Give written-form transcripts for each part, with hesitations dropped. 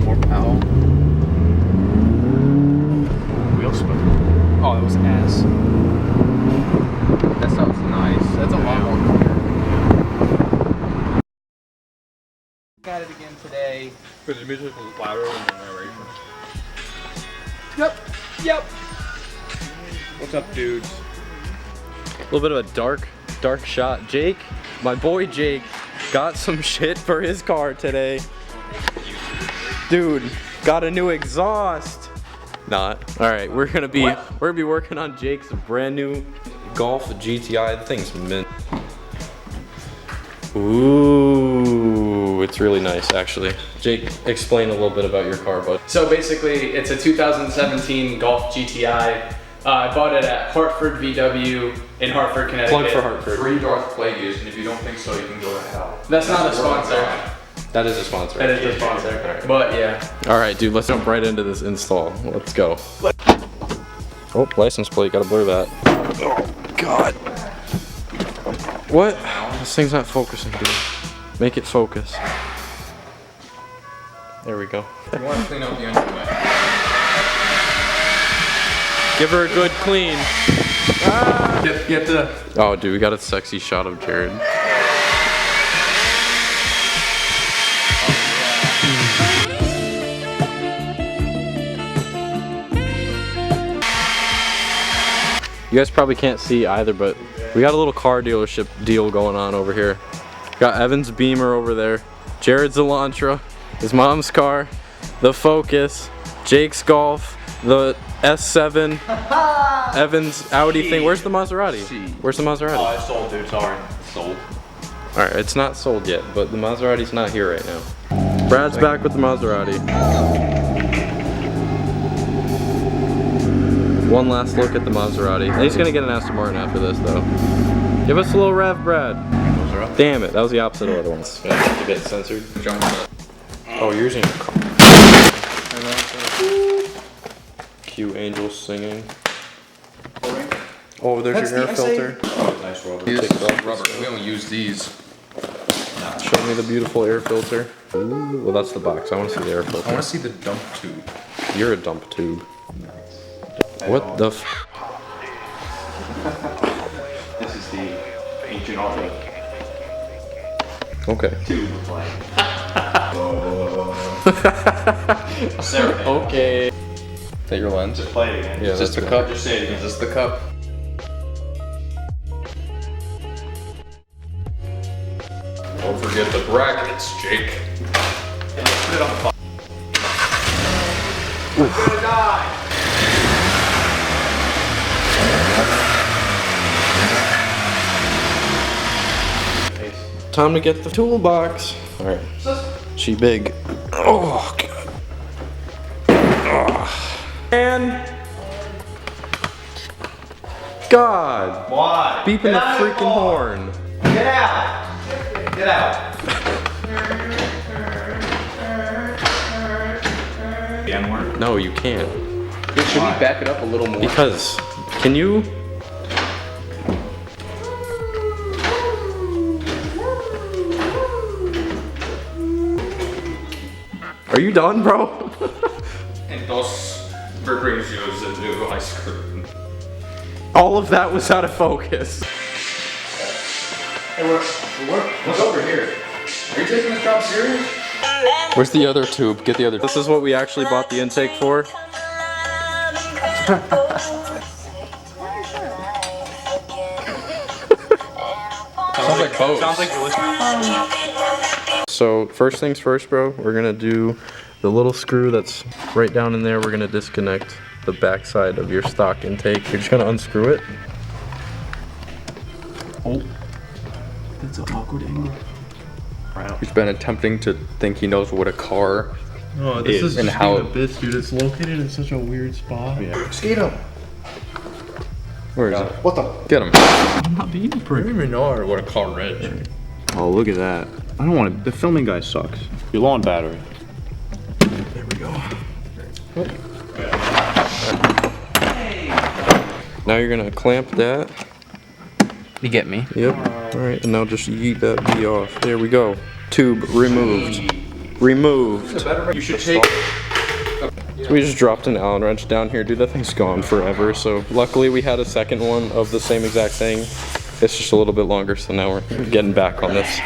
more power. Wheel spin. Oh, that was ass. That sounds nice. That's a lot more clear. Got it again today. Because the music was louder than the narration. Yep. What's up, dudes? A little bit of a dark shot. Jake, my boy Jake, got some shit for his car today. Dude, got a new exhaust. Not. All right, we're gonna be working on Jake's brand new Golf GTI. The thing's mint. Ooh, it's really nice actually. Jake, explain a little bit about your car, bud. So basically, it's a 2017 Golf GTI. I bought it at Hartford VW in Hartford, Connecticut. Plug for Hartford. Free Darth Plagueis, and if you don't think so, you can go to hell. That's not a sponsor. That is a sponsor. That is a sponsor. But yeah. All right, dude, let's jump right into this install. Let's go. Oh, license plate, gotta blur that. Oh, God. What? This thing's not focusing, dude. Make it focus. There we go. You want to clean out the entryway. Give her a good clean. Ah! Get the... Oh, dude, we got a sexy shot of Jared. You guys probably can't see either, but we got a little car dealership deal going on over here. Got Evan's Beamer over there, Jared's Elantra, his mom's car, the Focus, Jake's Golf, the S7, Evan's Audi thing. Where's the Maserati? Where's the Maserati? Oh, it's sold, dude. Sorry. It's sold. Alright, it's not sold yet, but the Maserati's not here right now. Brad's back with the Maserati. One last look at the Maserati. And he's gonna get an Aston Martin after this, though. Give us a little rev, Brad. Damn it, that was the opposite order once. I have to get censored. Oh, you're using Cue angels singing. Oh, there's your air filter. Oh, nice rubber. Use rubber. We don't use these. Show me the beautiful air filter. Ooh, well, that's the box. I want to see the air filter. I want to see the dump tube. You're a dump tube. What the f? This is the ancient Ultra. Okay. Tube play. Okay. Is that your lens? Just play it again. Yeah, Is this that's the fine. cup? Just say it again. Is this the cup? Don't forget the brackets, Jake. And put it on the fire. I'm gonna die. Time to get the toolbox. All right. She big. Oh God. Oh. And God. Why? Beeping the freaking horn. Get out. Get out. The N-word? No, you can't. Dude, should we back it up a little more? Because can you? Are you done, bro? And those brings you a new ice cream. All of that was out of focus. Hey, what's over here? Are you taking this job serious? Where's the other tube? Get the other. This is what we actually bought the intake for. Sounds like Bose. Sounds like you're listening. So first things first, bro, we're gonna do the little screw that's right down in there. We're gonna disconnect the backside of your stock intake. You're just gonna unscrew it. Oh. That's an awkward angle. He's been attempting to think he knows what a car Oh, this is and just how. being a bitch, dude. It's located in such a weird spot. Yeah. Skate up. Where is it? What the? Get him. I'm not being a prick. I don't even know what a car is. Oh, look at that. I don't want to. The filming guy sucks. You're low on battery. There we go. Now you're gonna clamp that. You get me? Yep. All right, and now just yeet that V off. There we go. Tube removed. removed. You should take. So we just dropped an Allen wrench down here, dude. That thing's gone forever. So luckily we had a second one of the same exact thing. It's just a little bit longer, so now we're getting back on this.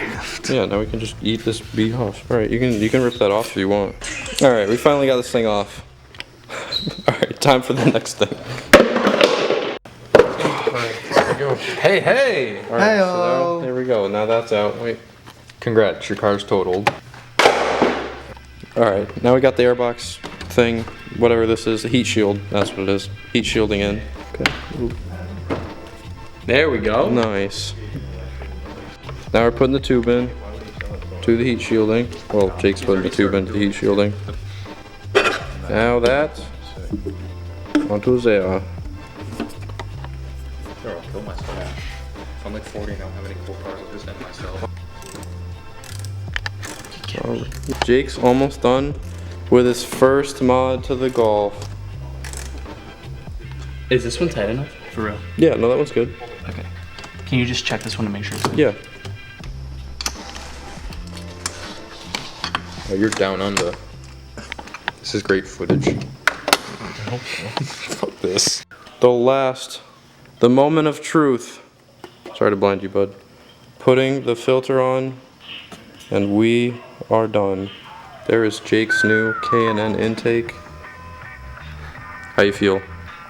Yeah, now we can just eat this bee off. All right, you can rip that off if you want. All right, we finally got this thing off. All right, time for the next thing. All right, there we go. Hey, hey! All right, so now, there we go. Now that's out. Wait. Congrats, your car's totaled. All right, now we got the airbox thing, whatever this is, the heat shield. That's what it is. Heat shielding in. Okay. Ooh. There we go. Nice. Now we're putting the tube in to the heat shielding. Well, Jake's putting the tube into the heat shielding. Now that onto there. Sure, I'll kill myself. I'm like 40 and I don't have any cool cars. I'll just end myself. Jake's almost done with his first mod to the Golf. Is this one tight enough? For real? Yeah, no, that one's good. Okay. Can you just check this one to make sure it's good? Yeah. Oh, you're down under. This is great footage. Fuck this. The moment of truth. Sorry to blind you, bud. Putting the filter on, and we are done. There is Jake's new K&N intake. How you feel?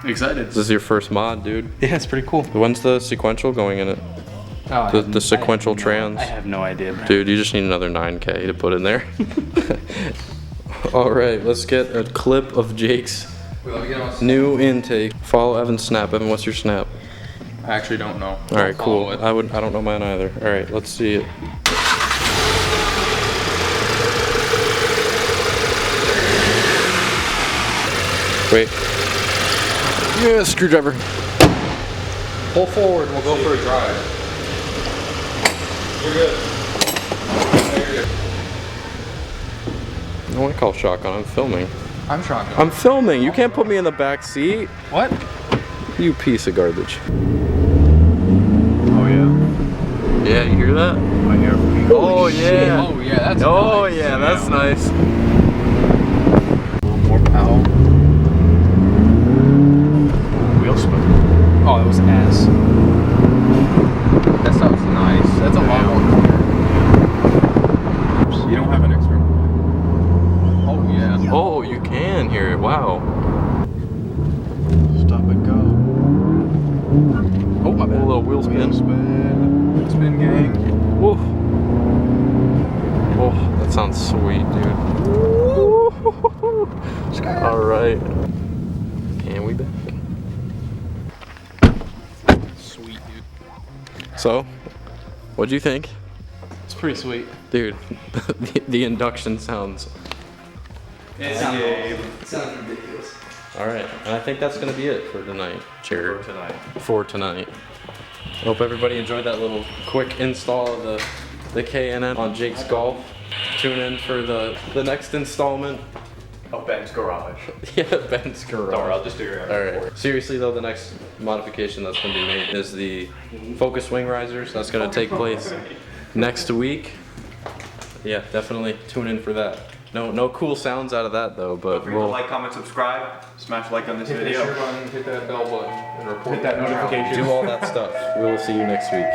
Excited. This is your first mod, dude. Yeah, it's pretty cool. When's the sequential going in it? The sequential trans? I have no idea, bro. Dude, you just need another 9K to put in there. Alright, let's get a clip of Jake's new intake. Follow Evan's snap. Evan, what's your snap? I actually don't know. Alright, cool. I don't know mine either. Alright, let's see it. Wait. Yeah, screwdriver. Pull forward, we'll go for a drive. You're good. You're good. I want to call shotgun. I'm filming. I'm shotgun. I'm filming. You can't put me in the back seat. What? You piece of garbage. Oh yeah. Yeah, you hear that? I hear. Oh yeah. Oh yeah, that's Oh nice. yeah, that's nice. A little more power. Wheel spin. Oh, that was ass. That sounds nice. That's a lot more clear. You don't have an extra. Oh yeah. Oh, you can hear it. Wow. Stop and go. Oh, my bad. A little wheel spin. Spin. Spin gang. Woof. Oh, that sounds sweet, dude. All right. And we back. Sweet, dude. So, what'd you think? It's pretty sweet. Dude, the induction sounds. It sounds ridiculous. All right, and I think that's gonna be it for tonight, Jared. For tonight. I hope everybody enjoyed that little quick install of the K&N on Jake's Golf. Tune in for the next installment. Oh, Ben's garage. Yeah, Ben's garage. Or I'll just figure it out. All right. Seriously though, the next modification that's going to be made is the focus wing risers. That's going to take place next week. Yeah, definitely tune in for that. No cool sounds out of that though, but Don't forget to like, comment, subscribe, smash like on this video. Hit that bell button and report. Hit that notification. do all that stuff. We will see you next week.